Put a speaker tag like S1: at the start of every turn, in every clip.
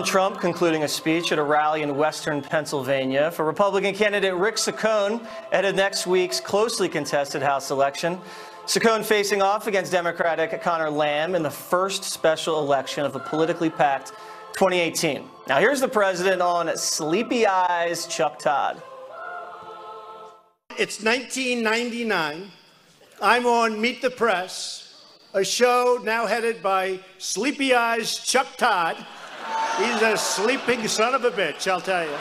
S1: Trump concluding a speech at a rally in western Pennsylvania. For Republican candidate Rick Saccone ahead of next week's closely contested House election. Saccone facing off against Democratic Connor Lamb in the first special election of the politically packed 2018. Now here's the president on Sleepy Eyes Chuck Todd.
S2: It's 1999. I'm on Meet the Press, a show now headed by Sleepy Eyes Chuck Todd. He's a sleeping son of a bitch, I'll tell you.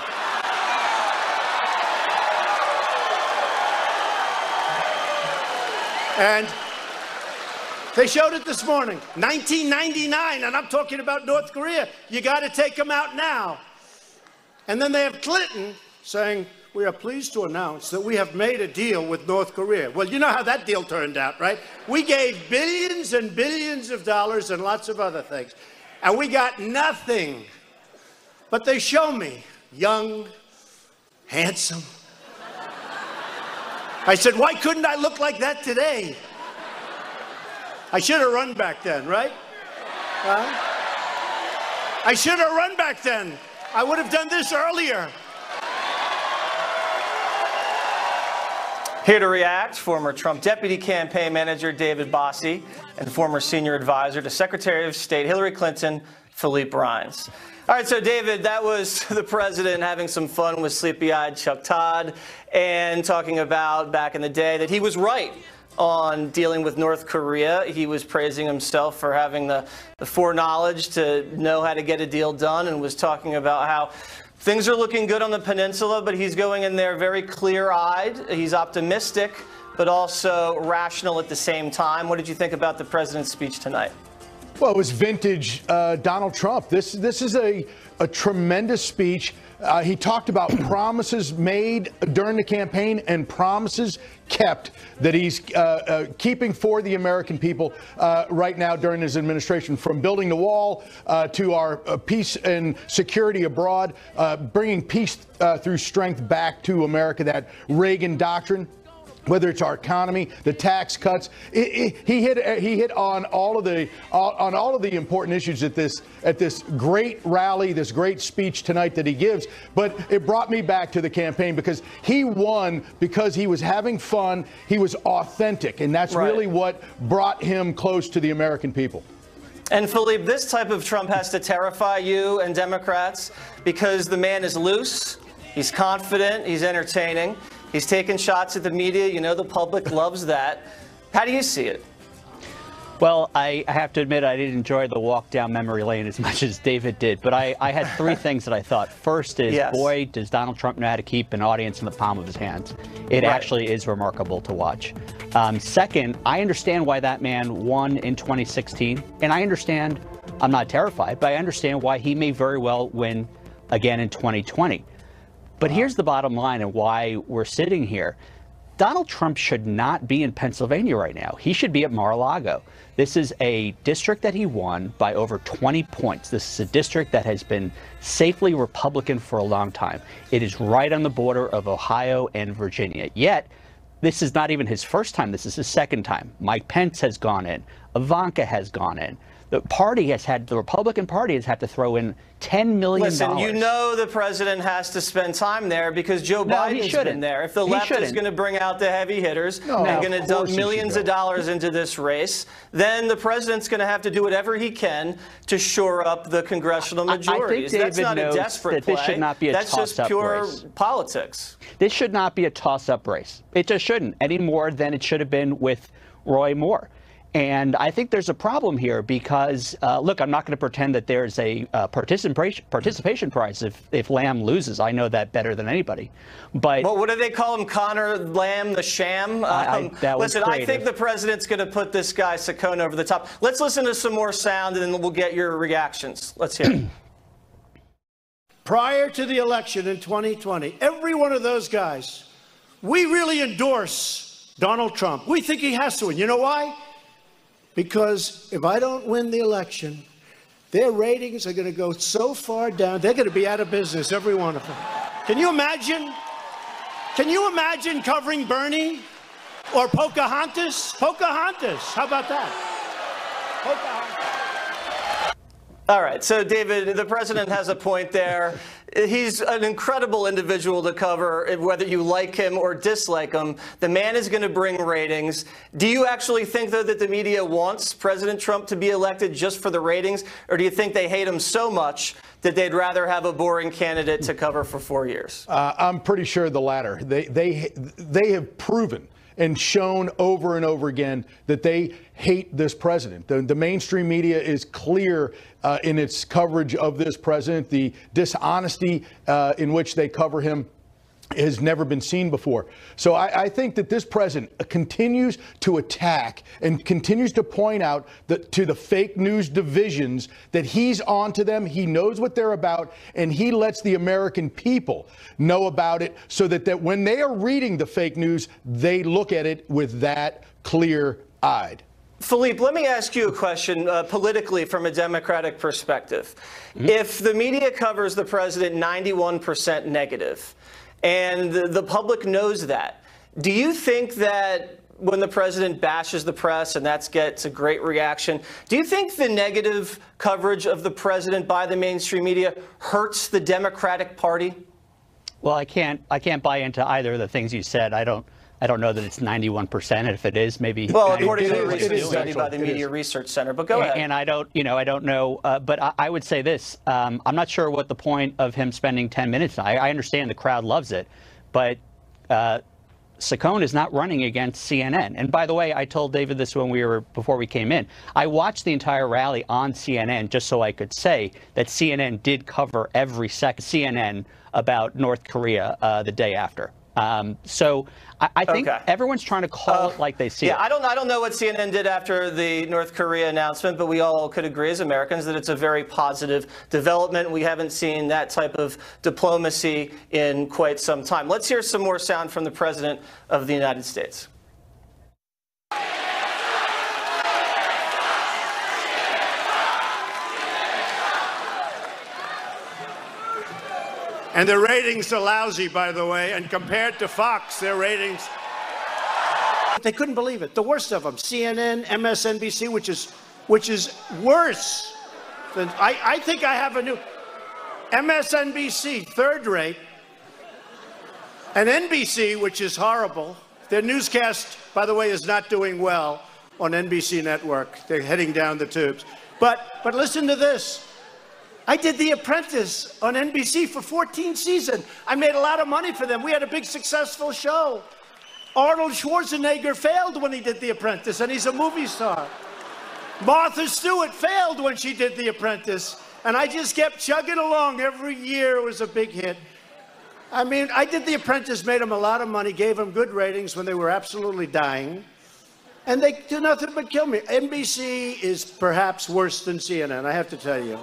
S2: And they showed it this morning, 1999, and I'm talking about North Korea. You got to take them out now. And then they have Clinton saying, we are pleased to announce that we have made a deal with North Korea. Well, you know how that deal turned out, right? We gave billions and billions of dollars and lots of other things. And we got nothing. But they show me young, handsome. I said, why couldn't I look like that today? I should have run back then, right? I should have run back then. I would have done this earlier.
S1: Here to react, former Trump deputy campaign manager David Bossie and former senior advisor to Secretary of State Hillary Clinton, Philippe Rines. All right, so David, that was the president having some fun with sleepy-eyed Chuck Todd and talking about back in the day that he was right on dealing with North Korea. He was praising himself for having the foreknowledge to know how to get a deal done and was talking about how things are looking good on the peninsula, but he's going in there very clear-eyed. He's optimistic, but also rational at the same time. What did you think about the president's speech tonight?
S3: Well, it was vintage Donald Trump. This is a tremendous speech. He talked about promises made during the campaign and promises kept that he's keeping for the American people right now during his administration, from building the wall to our peace and security abroad, bringing peace through strength back to America, that Reagan doctrine. Whether it's our economy, the tax cuts, he hit on all of the important issues at this great rally, this great speech tonight that he gives. But it brought me back to the campaign because he won because he was having fun, he was authentic, and that's really what brought him close to the American people.
S1: And Philippe, this type of Trump has to terrify you and Democrats because the man is loose, he's confident, he's entertaining. He's taking shots at the media. You know, the public loves that. How do you see it?
S4: Well, I have to admit I didn't enjoy the walk down memory lane as much as David did. But I had three things that I thought. First is, boy, does Donald Trump know how to keep an audience in the palm of his hands. It actually is remarkable to watch. Second, I understand why that man won in 2016. And I understand, I'm not terrified, but I understand why he may very well win again in 2020. But here's the bottom line and why we're sitting here. Donald Trump should not be in Pennsylvania right now. He should be at Mar-a-Lago. This is a district that he won by over 20 points. This is a district that has been safely Republican for a long time. It is right on the border of Ohio and Virginia. Yet, this is not even his first time. This is his second time. Mike Pence has gone in. Ivanka has gone in. The Republican Party has had to throw in $10 million.
S1: Listen, you know the president has to spend time there because Joe Biden's been there. If the left is going to bring out the heavy hitters and going to dump millions of dollars into this race, then the president's going to have to do whatever he can to shore up the congressional majorities. That's not a desperate play.
S4: This should not be a toss-up race.
S1: That's just pure politics.
S4: This should not be a toss-up race. It just shouldn't, any more than it should have been with Roy Moore. And I think there's a problem here because, look, I'm not going to pretend that there's a participation prize if Lamb loses. I know that better than anybody. But
S1: well, what do they call him? Connor Lamb, the sham? Listen, I think the president's going to put this guy Saccone over the top. Let's listen to some more sound, and then we'll get your reactions. Let's hear it.
S2: Prior to the election in 2020, every one of those guys, we really endorse Donald Trump. We think he has to win. You know why? Because if I don't win the election, their ratings are going to go so far down, they're going to be out of business, every one of them. Can you imagine? Can you imagine covering Bernie or Pocahontas? Pocahontas, how about that? Pocahontas.
S1: All right, so David, the president has a point there. He's an incredible individual to cover, whether you like him or dislike him. The man is going to bring ratings. Do you actually think, though, that the media wants President Trump to be elected just for the ratings, or do you think they hate him so much that they'd rather have a boring candidate to cover for 4 years?
S3: I'm pretty sure the latter. They have proven and shown over and over again that they hate this president. The mainstream media is clear in its coverage of this president. The dishonesty in which they cover him has never been seen before. So I think that this president continues to attack and continues to point out to the fake news divisions that he's on to them. He knows what they're about, and he lets the American people know about it so that when they are reading the fake news, they look at it with that clear-eyed.
S1: Philippe, let me ask you a question politically from a Democratic perspective. If the media covers the president 91% negative, and the public knows that, do you think that when the president bashes the press and that gets a great reaction, do you think the negative coverage of the president by the mainstream media hurts the Democratic Party?
S4: Well, I can't buy into either of the things you said. I don't know that it's 91%. And if it is, maybe.
S1: Well, according to a recent study by the Media Research Center. But go ahead.
S4: And I don't know. But I would say this. I'm not sure what the point of him spending 10 minutes. I understand the crowd loves it, but Saccone is not running against CNN. And by the way, I told David this before we came in. I watched the entire rally on CNN just so I could say that CNN did cover every second CNN about North Korea the day after. So I think everyone's trying to call it like they see it.
S1: I don't know what CNN did after the North Korea announcement, but we all could agree as Americans that it's a very positive development. We haven't seen that type of diplomacy in quite some time. Let's hear some more sound from the President of the United States.
S2: And their ratings are lousy, by the way, and compared to Fox, their ratings, they couldn't believe it. The worst of them, CNN, MSNBC, which is worse than, I think I have a new, MSNBC, third rate, and NBC, which is horrible. Their newscast, by the way, is not doing well on NBC network. They're heading down the tubes. But listen to this. I did The Apprentice on NBC for 14 seasons. I made a lot of money for them. We had a big successful show. Arnold Schwarzenegger failed when he did The Apprentice, and he's a movie star. Martha Stewart failed when she did The Apprentice, and I just kept chugging along. Every year it was a big hit. I mean, I did The Apprentice, made them a lot of money, gave them good ratings when they were absolutely dying, and they do nothing but kill me. NBC is perhaps worse than CNN, I have to tell you.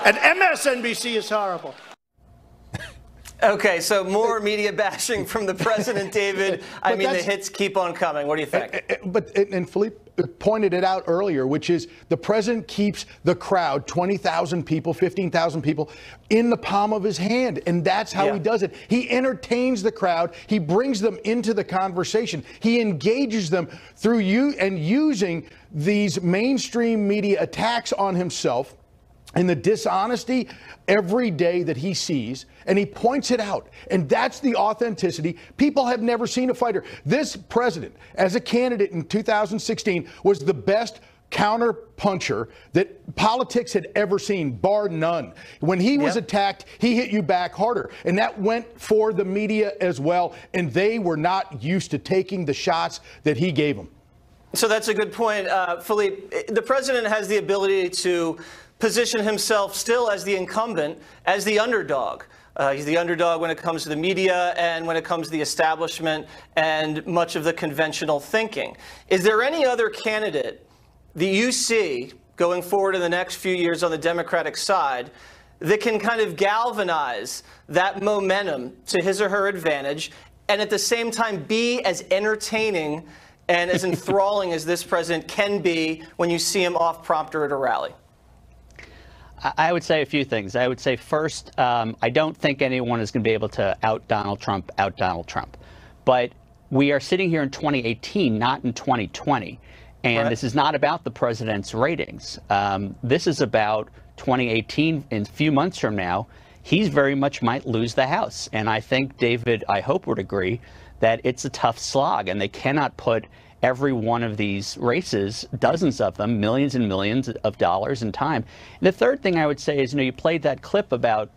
S2: And MSNBC is horrible.
S1: Okay, so more media bashing from the president, David. I mean, the hits keep on coming. What do you think?
S3: And Philippe pointed it out earlier, which is the president keeps the crowd, 20,000 people, 15,000 people, in the palm of his hand. And that's how he does it. He entertains the crowd. He brings them into the conversation. He engages them through using these mainstream media attacks on himself and the dishonesty every day that he sees, and he points it out. And that's the authenticity. People have never seen a fighter. This president, as a candidate in 2016, was the best counter puncher that politics had ever seen, bar none. When he was attacked, he hit you back harder. And that went for the media as well. And they were not used to taking the shots that he gave them.
S1: So that's a good point, Philippe. The president has the ability to position himself still as the incumbent, as the underdog. He's the underdog when it comes to the media and when it comes to the establishment and much of the conventional thinking. Is there any other candidate that you see going forward in the next few years on the Democratic side that can kind of galvanize that momentum to his or her advantage and at the same time be as entertaining and as enthralling as this president can be when you see him off prompter at a rally?
S4: I would say a few things. I would say first, I don't think anyone is going to be able to out Donald Trump. But we are sitting here in 2018, not in 2020. And this is not about the president's ratings. This is about 2018. In a few months from now, he very much might lose the House. And I think David, I hope, would agree that it's a tough slog, and they cannot put every one of these races, dozens of them, millions and millions of dollars in time. And the third thing I would say is, you played that clip about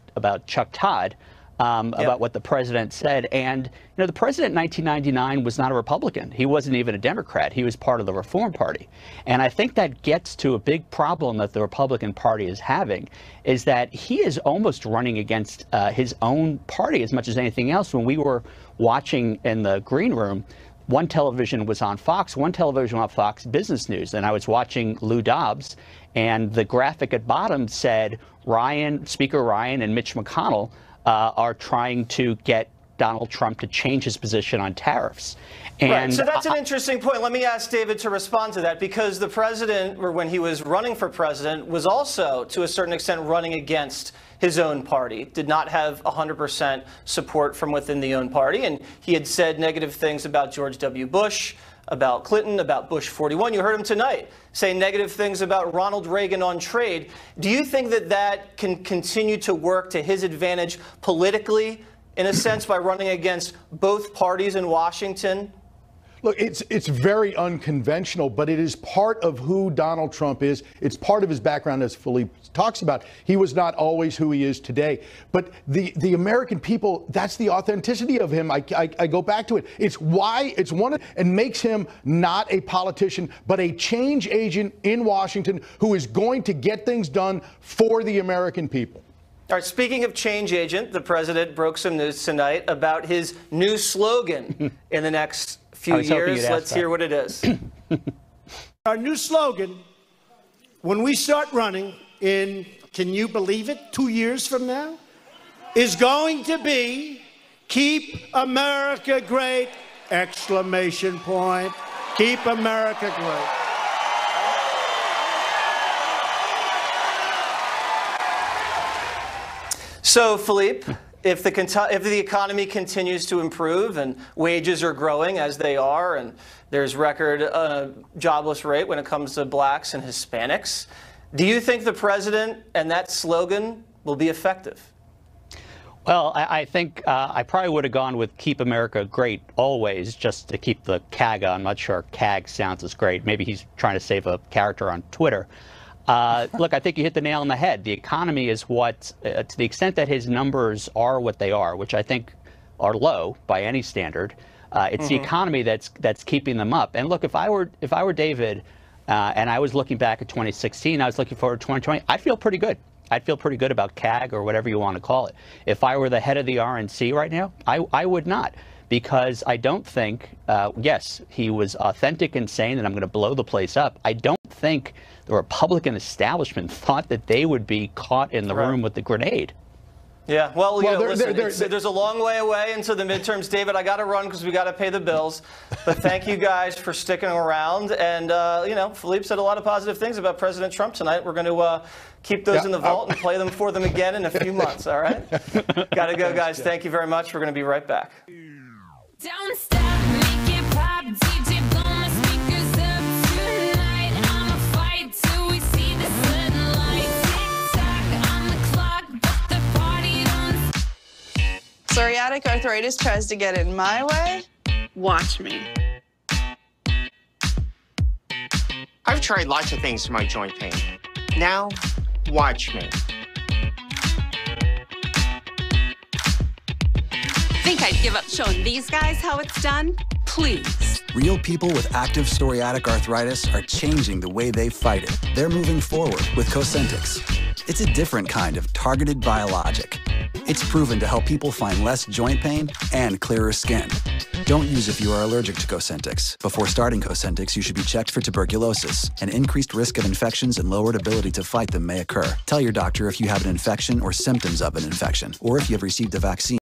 S4: Chuck Todd, about what the president said. And, the president in 1999 was not a Republican. He wasn't even a Democrat. He was part of the Reform Party. And I think that gets to a big problem that the Republican Party is having, is that he is almost running against his own party as much as anything else. When we were watching in the green room, one television was on Fox, one television on Fox Business News, and I was watching Lou Dobbs, and the graphic at bottom said Speaker Ryan and Mitch McConnell are trying to get Donald Trump to change his position on tariffs. And
S1: right, so that's an interesting point. Let me ask David to respond to that, because the president, or when he was running for president, was also, to a certain extent, running against his own party, did not have 100% support from within the own party, and he had said negative things about George W. Bush, about Clinton, about Bush 41. You heard him tonight say negative things about Ronald Reagan on trade. Do you think that that can continue to work to his advantage politically, in a sense, by running against both parties in Washington?
S3: Look, it's very unconventional, but it is part of who Donald Trump is. It's part of his background, as Philippe talks about. He was not always who he is today. But the American people, that's the authenticity of him. I go back to it. It's why it's one and makes him not a politician, but a change agent in Washington who is going to get things done for the American people.
S1: All right, speaking of change agent, the president broke some news tonight about his new slogan in the next few years. Let's hear what it is.
S2: Our new slogan, when we start running in, can you believe it, 2 years from now, is going to be "Keep America Great!" Exclamation point. Keep America great.
S1: So, Philippe, if the economy continues to improve and wages are growing as they are, and there's record jobless rate when it comes to blacks and Hispanics, do you think the president and that slogan will be effective?
S4: Well, I think I probably would have gone with "Keep America Great" always, just to keep the CAG on. I'm not sure CAG sounds as great. Maybe he's trying to save a character on Twitter. Look, I think you hit the nail on the head. The economy is what, to the extent that his numbers are what they are, which I think are low by any standard, it's the economy that's keeping them up. And look, if I were David, and I was looking back at 2016, I was looking forward to 2020, I'd feel pretty good. I'd feel pretty good about CAG, or whatever you want to call it. If I were the head of the RNC right now, I would not. Because I don't think, yes, he was authentic in saying that I'm going to blow the place up. I don't think the Republican establishment thought that they would be caught in the room with the grenade.
S1: Yeah, well, listen, there's a long way away into the midterms. David, I got to run because we got to pay the bills. But thank you guys for sticking around. And, Philippe said a lot of positive things about President Trump tonight. We're going to keep those in the vault and play them for them again in a few months, all right? Got to go, guys. Thank you very much. We're going to be right back.
S5: Don't stop, make it pop, DJ blow my speakers up tonight. I'ma fight till we see the sunlight. Tick-tock on the clock, but the party don't.
S6: Psoriatic arthritis tries to get in my way. Watch me.
S7: I've tried lots of things for my joint pain. Now, watch me.
S8: Think I'd give up showing these guys how it's done? Please.
S9: Real people with active psoriatic arthritis are changing the way they fight it. They're moving forward with Cosentyx. It's a different kind of targeted biologic. It's proven to help people find less joint pain and clearer skin. Don't use if you are allergic to Cosentyx. Before starting Cosentyx, you should be checked for tuberculosis. An increased risk of infections and lowered ability to fight them may occur. Tell your doctor if you have an infection or symptoms of an infection, or if you have received a vaccine.